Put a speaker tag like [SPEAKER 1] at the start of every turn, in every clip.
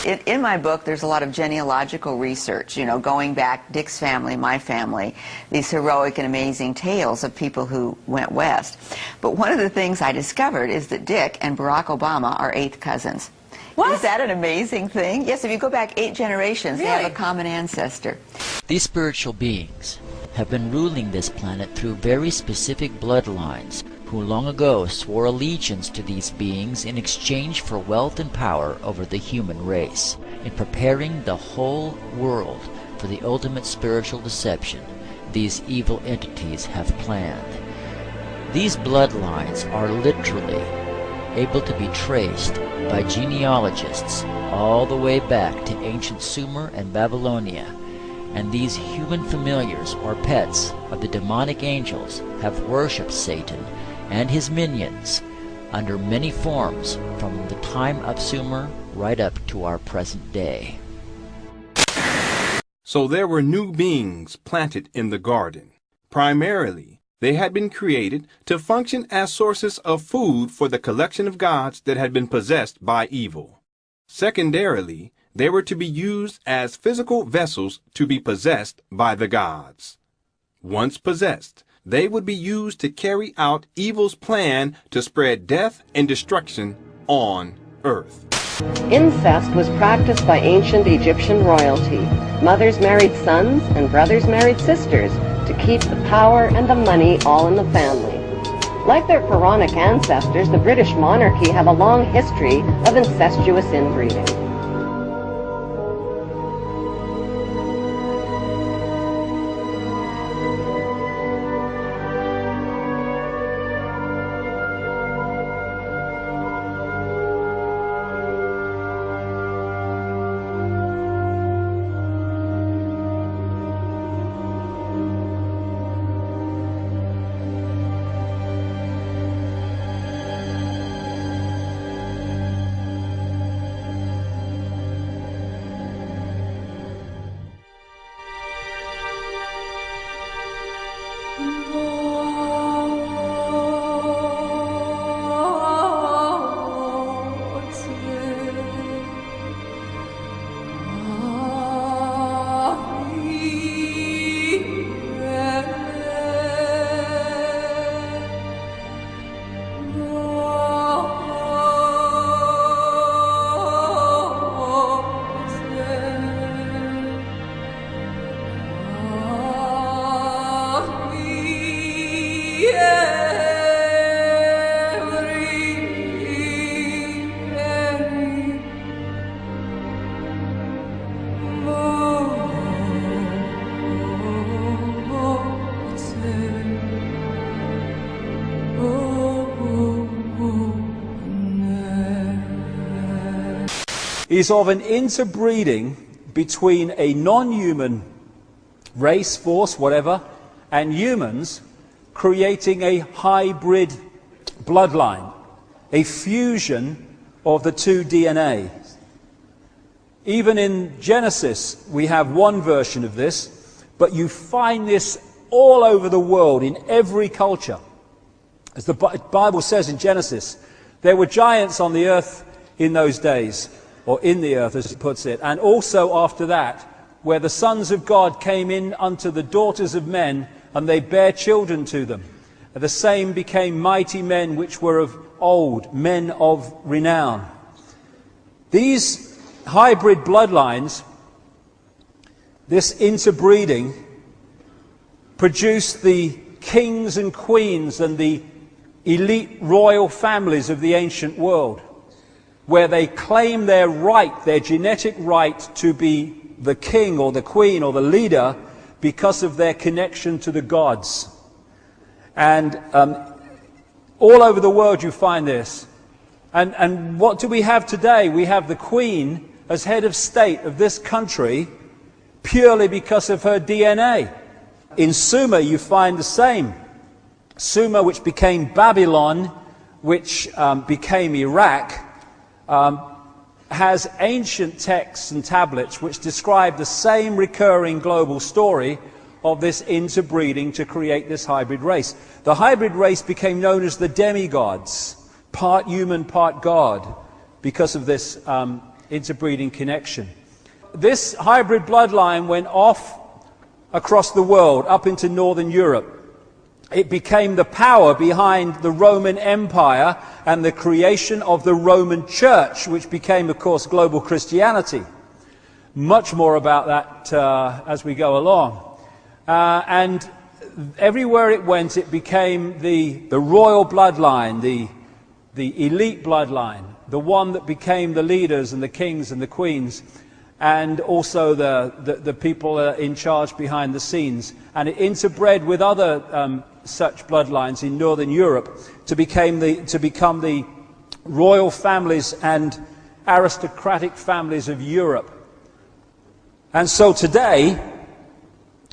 [SPEAKER 1] In my book, there's a lot of genealogical research, you know, going back, Dick's family, my family, these heroic and amazing tales of people who went west. But one of the things I discovered is that Dick and Barack Obama are 8th cousins. What? Is that an amazing thing? Yes, if you go back 8 generations, really? They have a common ancestor.
[SPEAKER 2] These spiritual beings have been ruling this planet through very specific bloodlines, who long ago swore allegiance to these beings in exchange for wealth and power over the human race, in preparing the whole world for the ultimate spiritual deception these evil entities have planned. These bloodlines are literally able to be traced by genealogists all the way back to ancient Sumer and Babylonia, and these human familiars or pets of the demonic angels have worshipped Satan and his minions under many forms from the time of Sumer right up to our present day.
[SPEAKER 3] So there were new beings planted in the garden. Primarily, they had been created to function as sources of food for the collection of gods that had been possessed by evil. Secondarily, they were to be used as physical vessels to be possessed by the gods. Once possessed, they would be used to carry out evil's plan to spread death and destruction on earth.
[SPEAKER 4] Incest was practiced by ancient Egyptian royalty. Mothers married sons and brothers married sisters to keep the power and the money all in the family. Like their pharaonic ancestors, the British monarchy have a long history of incestuous inbreeding.
[SPEAKER 5] is of an interbreeding between a non-human race, force, whatever, and humans, creating a hybrid bloodline, a fusion of the two DNA. Even in Genesis, we have one version of this, but you find this all over the world, in every culture. As the Bible says in Genesis, there were giants on the earth in those days, or in the earth as it puts it, and also after that, where the sons of God came in unto the daughters of men, and they bare children to them. And the same became mighty men which were of old, men of renown. These hybrid bloodlines, this interbreeding, produced the kings and queens and the elite royal families of the ancient world, where they claim their right, their genetic right to be the king or the queen or the leader because of their connection to the gods. And all over the world you find this. And what do we have today? We have the queen as head of state of this country purely because of her DNA. In Sumer you find the same. Sumer, which became Babylon, which became Iraq, has ancient texts and tablets which describe the same recurring global story of this interbreeding to create this hybrid race. The hybrid race became known as the demigods, part human, part God, because of this interbreeding connection. This hybrid bloodline went off across the world, up into Northern Europe. It became the power behind the Roman Empire and the creation of the Roman Church, which became, of course, global Christianity. Much more about that as we go along. And everywhere it went, it became the royal bloodline, the elite bloodline, the one that became the leaders and the kings and the queens, and also the people in charge behind the scenes. And it interbred with other such bloodlines in Northern Europe to become the royal families and aristocratic families of Europe. And so today,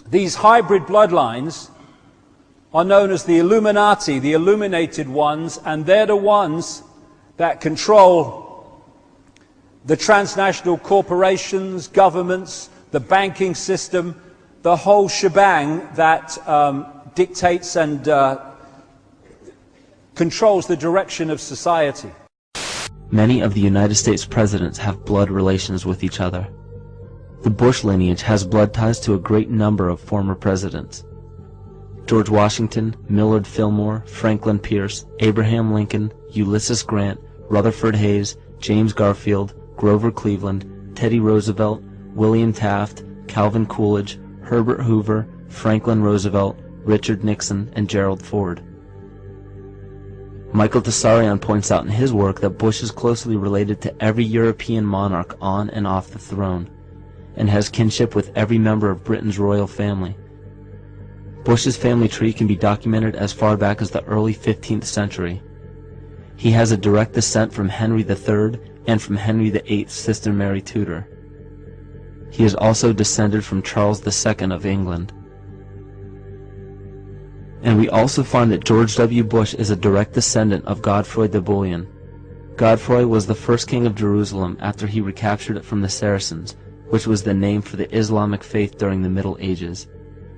[SPEAKER 5] these hybrid bloodlines are known as the Illuminati, the illuminated ones, and they're the ones that control the transnational corporations, governments, the banking system, the whole shebang that dictates and controls the direction of society.
[SPEAKER 6] Many of the United States presidents have blood relations with each other. The Bush lineage has blood ties to a great number of former presidents. George Washington, Millard Fillmore, Franklin Pierce, Abraham Lincoln, Ulysses Grant, Rutherford Hayes, James Garfield, Grover Cleveland, Teddy Roosevelt, William Taft, Calvin Coolidge, Herbert Hoover, Franklin Roosevelt, Richard Nixon, and Gerald Ford. Michael Tessarion points out in his work that Bush is closely related to every European monarch on and off the throne, and has kinship with every member of Britain's royal family. Bush's family tree can be documented as far back as the early 15th century. He has a direct descent from Henry III and from Henry VIII's sister Mary Tudor. He is also descended from Charles II of England. And we also find that George W. Bush is a direct descendant of Godfrey the Bullion. Godfrey was the first king of Jerusalem after he recaptured it from the Saracens, which was the name for the Islamic faith during the Middle Ages.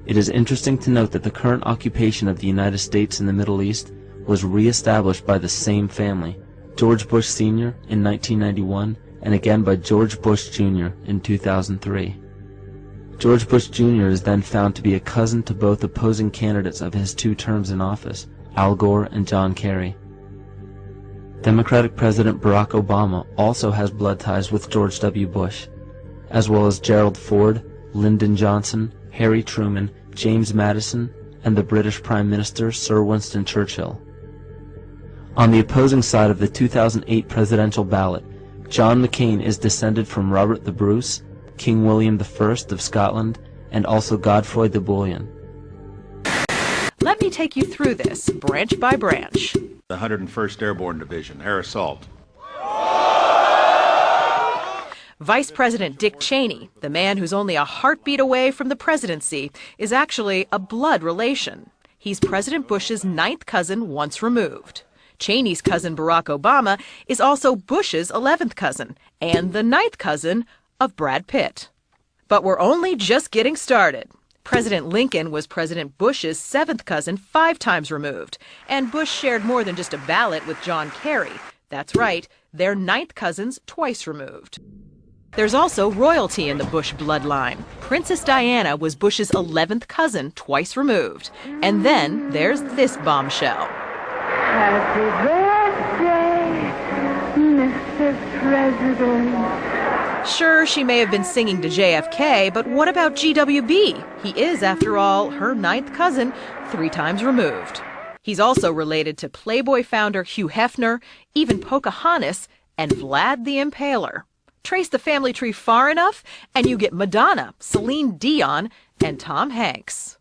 [SPEAKER 6] It is interesting to note that the current occupation of the United States in the Middle East was re-established by the same family, George Bush Sr. in 1991, and again by George Bush Jr. in 2003. George Bush Jr. is then found to be a cousin to both opposing candidates of his 2 terms in office, Al Gore and John Kerry. Democratic President Barack Obama also has blood ties with George W. Bush, as well as Gerald Ford, Lyndon Johnson, Harry Truman, James Madison, and the British Prime Minister Sir Winston Churchill. On the opposing side of the 2008 presidential ballot, John McCain is descended from Robert the Bruce, King William I of Scotland, and also Godfrey the Bullion.
[SPEAKER 7] Let me take you through this, branch by branch.
[SPEAKER 8] The 101st Airborne Division, air assault.
[SPEAKER 7] Vice President Dick Cheney, the man who's only a heartbeat away from the presidency, is actually a blood relation. He's President Bush's 9th cousin once removed. Cheney's cousin Barack Obama is also Bush's 11th cousin and the 9th cousin of Brad Pitt. But we're only just getting started. President Lincoln was President Bush's 7th cousin 5 times removed, and Bush shared more than just a ballot with John Kerry. That's right, they're 9th cousins twice removed. There's also royalty in the Bush bloodline. Princess Diana was Bush's 11th cousin twice removed. And then there's this bombshell.
[SPEAKER 9] Happy birthday, Mr. President.
[SPEAKER 7] Sure, she may have been singing to JFK, but what about GWB? He is, after all, her 9th cousin 3 times removed. He's also related to Playboy founder Hugh Hefner, even Pocahontas, and Vlad the Impaler. Trace the family tree far enough, and you get Madonna, Celine Dion, and Tom Hanks.